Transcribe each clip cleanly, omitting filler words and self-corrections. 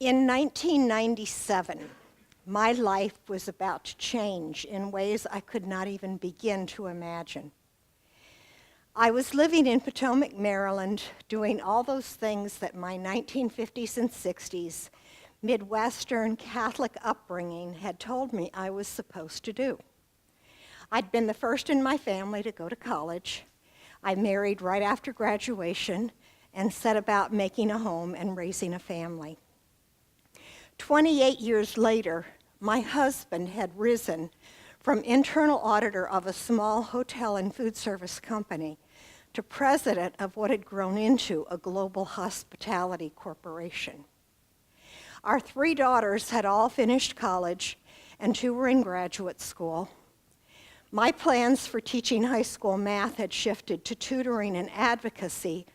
In 1997, my life was about to change in ways I could not even begin to imagine. I was living in Potomac, Maryland, doing all those things that my 1950s and 60s Midwestern Catholic upbringing had told me I was supposed to do. I'd been the first in my family to go to college. I married right after graduation and set about making a home and raising a family. 28 years later, my husband had risen from internal auditor of a small hotel and food service company to president of what had grown into a global hospitality corporation. Our 3 daughters had all finished college, and 2 were in graduate school. My plans for teaching high school math had shifted to tutoring and advocacy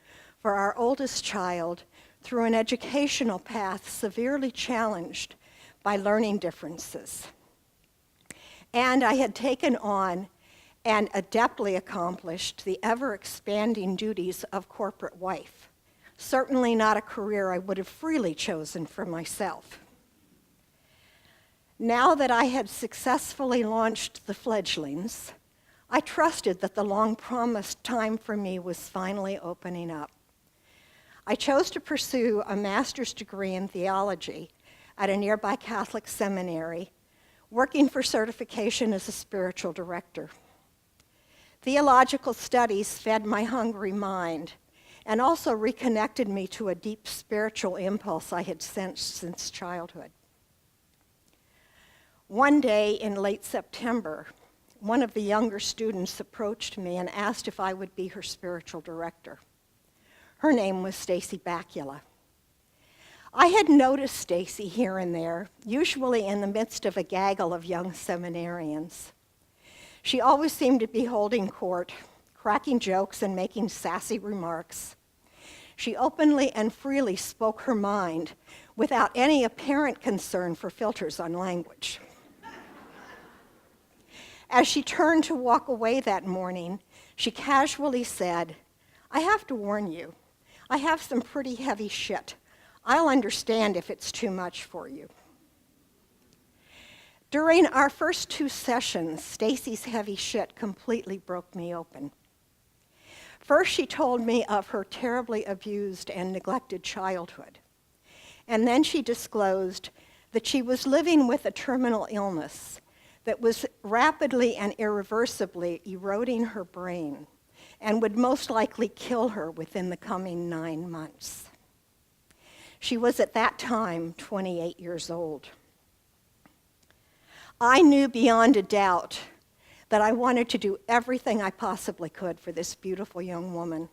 for our oldest child through an educational path severely challenged by learning differences. And I had taken on and adeptly accomplished the ever-expanding duties of corporate wife, certainly not a career I would have freely chosen for myself. Now that I had successfully launched the fledglings, I trusted that the long-promised time for me was finally opening up. I chose to pursue a master's degree in theology at a nearby Catholic seminary, working for certification as a spiritual director. Theological studies fed my hungry mind and also reconnected me to a deep spiritual impulse I had sensed since childhood. One day in late September, one of the younger students approached me and asked if I would be her spiritual director. Her name was Stacy Bakula. I had noticed Stacy here and there, usually in the midst of a gaggle of young seminarians. She always seemed to be holding court, cracking jokes and making sassy remarks. She openly and freely spoke her mind without any apparent concern for filters on language. As she turned to walk away that morning, she casually said, "I have to warn you, I have some pretty heavy shit. I'll understand if it's too much for you." During our first 2 sessions, Stacy's heavy shit completely broke me open. First, she told me of her terribly abused and neglected childhood. And then she disclosed that she was living with a terminal illness that was rapidly and irreversibly eroding her brain and would most likely kill her within the coming 9 months. She was at that time 28 years old. I knew beyond a doubt that I wanted to do everything I possibly could for this beautiful young woman.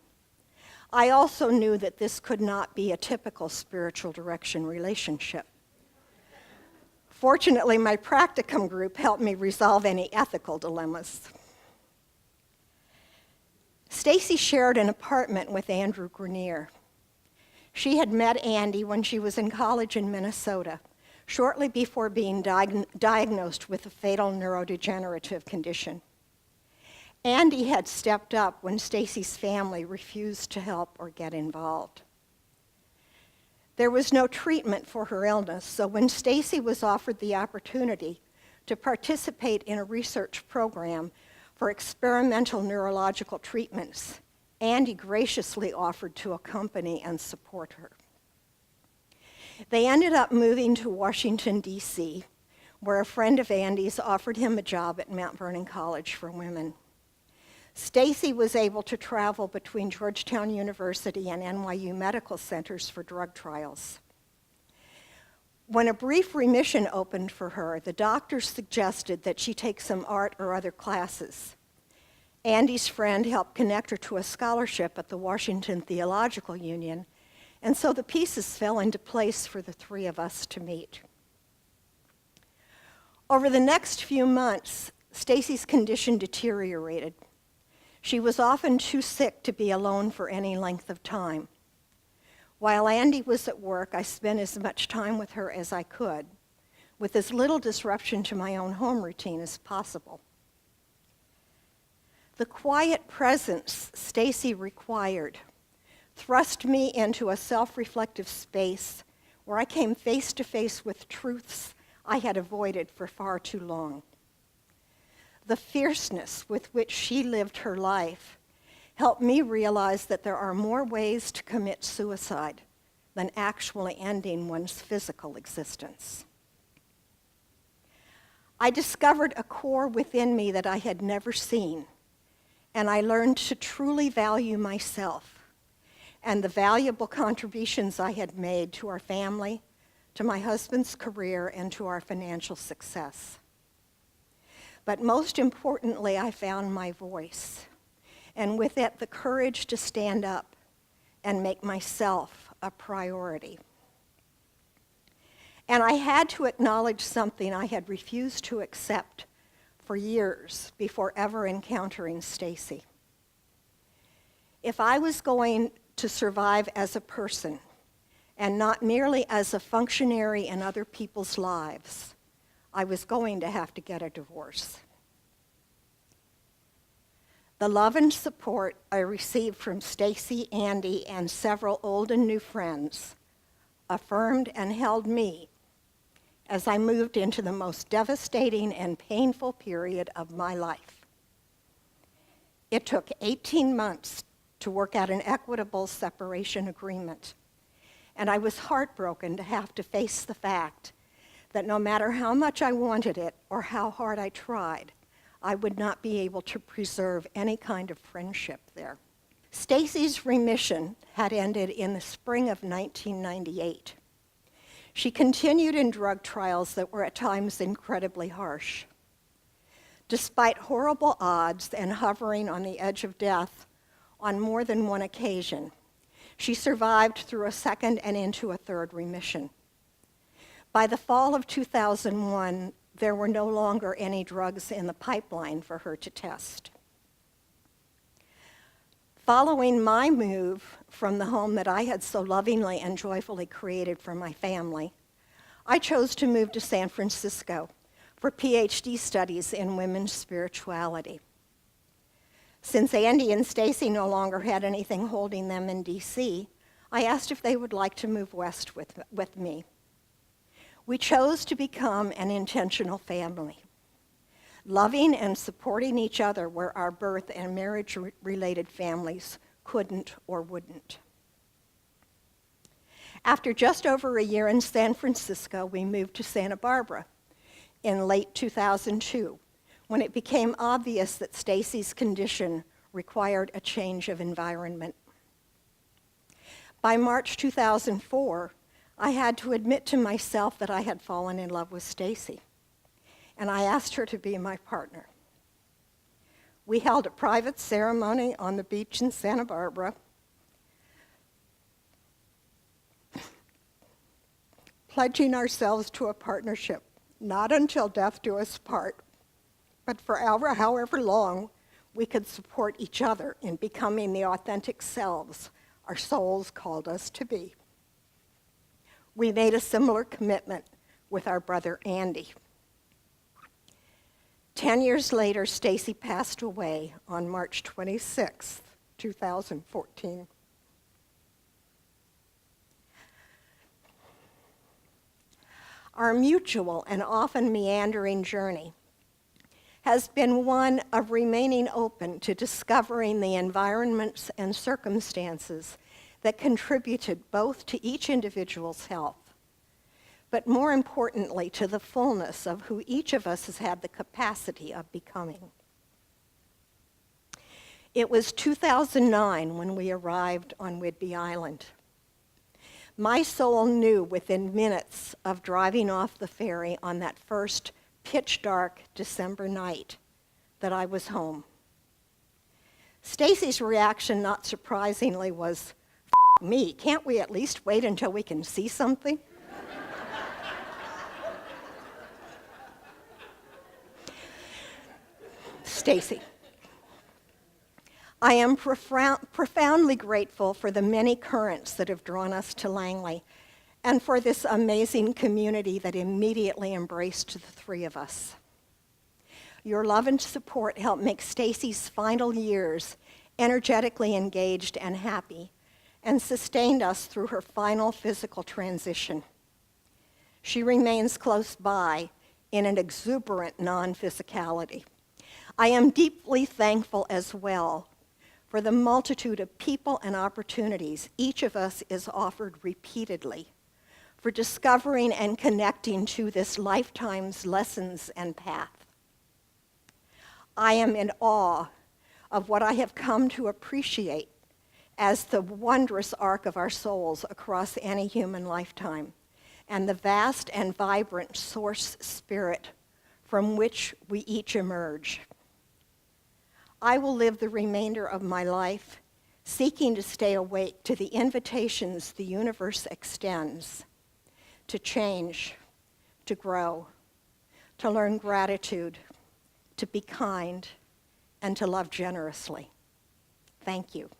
I also knew that this could not be a typical spiritual direction relationship. Fortunately, my practicum group helped me resolve any ethical dilemmas. Stacy shared an apartment with Andrew Grenier. She had met Andy when she was in college in Minnesota, shortly before being diagnosed with a fatal neurodegenerative condition. Andy had stepped up when Stacy's family refused to help or get involved. There was no treatment for her illness, so when Stacy was offered the opportunity to participate in a research program for experimental neurological treatments, Andy graciously offered to accompany and support her. They ended up moving to Washington, D.C., where a friend of Andy's offered him a job at Mount Vernon College for Women. Stacy was able to travel between Georgetown University and NYU medical centers for drug trials. When a brief remission opened for her, the doctors suggested that she take some art or other classes. Andy's friend helped connect her to a scholarship at the Washington Theological Union, and so the pieces fell into place for the 3 of us to meet. Over the next few months, Stacy's condition deteriorated. She was often too sick to be alone for any length of time. While Andy was at work, I spent as much time with her as I could, with as little disruption to my own home routine as possible. The quiet presence Stacy required thrust me into a self-reflective space where I came face to face with truths I had avoided for far too long. The fierceness with which she lived her life helped me realize that there are more ways to commit suicide than actually ending one's physical existence. I discovered a core within me that I had never seen, and I learned to truly value myself and the valuable contributions I had made to our family, to my husband's career, and to our financial success. But most importantly, I found my voice, and with it, the courage to stand up and make myself a priority. And I had to acknowledge something I had refused to accept for years before ever encountering Stacy. If I was going to survive as a person and not merely as a functionary in other people's lives, I was going to have to get a divorce. The love and support I received from Stacy, Andy, and several old and new friends affirmed and held me as I moved into the most devastating and painful period of my life. It took 18 months to work out an equitable separation agreement, and I was heartbroken to have to face the fact that no matter how much I wanted it or how hard I tried, I would not be able to preserve any kind of friendship there. Stacy's remission had ended in the spring of 1998. She continued in drug trials that were at times incredibly harsh. Despite horrible odds and hovering on the edge of death on more than one occasion, she survived through a second and into a third remission. By the fall of 2001, there were no longer any drugs in the pipeline for her to test. Following my move from the home that I had so lovingly and joyfully created for my family, I chose to move to San Francisco for PhD studies in women's spirituality. Since Andy and Stacy no longer had anything holding them in DC, I asked if they would like to move west with me. We chose to become an intentional family, loving and supporting each other where our birth and marriage-related families couldn't or wouldn't. After just over a year in San Francisco, we moved to Santa Barbara in late 2002, when it became obvious that Stacy's condition required a change of environment. By March 2004, I had to admit to myself that I had fallen in love with Stacy, and I asked her to be my partner. We held a private ceremony on the beach in Santa Barbara, pledging ourselves to a partnership, not until death do us part, but for however long we could support each other in becoming the authentic selves our souls called us to be. We made a similar commitment with our brother Andy. 10 years later, Stacy passed away on March 26, 2014. Our mutual and often meandering journey has been one of remaining open to discovering the environments and circumstances that contributed both to each individual's health, but more importantly, to the fullness of who each of us has had the capacity of becoming. It was 2009 when we arrived on Whidbey Island. My soul knew within minutes of driving off the ferry on that first pitch-dark December night that I was home. Stacy's reaction, not surprisingly, was, "F me, can't we at least wait until we can see something?" Stacy, I am profoundly grateful for the many currents that have drawn us to Langley and for this amazing community that immediately embraced the three of us. Your love and support helped make Stacy's final years energetically engaged and happy, and sustained us through her final physical transition. She remains close by in an exuberant non-physicality. I am deeply thankful as well for the multitude of people and opportunities each of us is offered repeatedly for discovering and connecting to this lifetime's lessons and path. I am in awe of what I have come to appreciate as the wondrous arc of our souls across any human lifetime, and the vast and vibrant source spirit from which we each emerge. I will live the remainder of my life seeking to stay awake to the invitations the universe extends to change, to grow, to learn gratitude, to be kind, and to love generously. Thank you.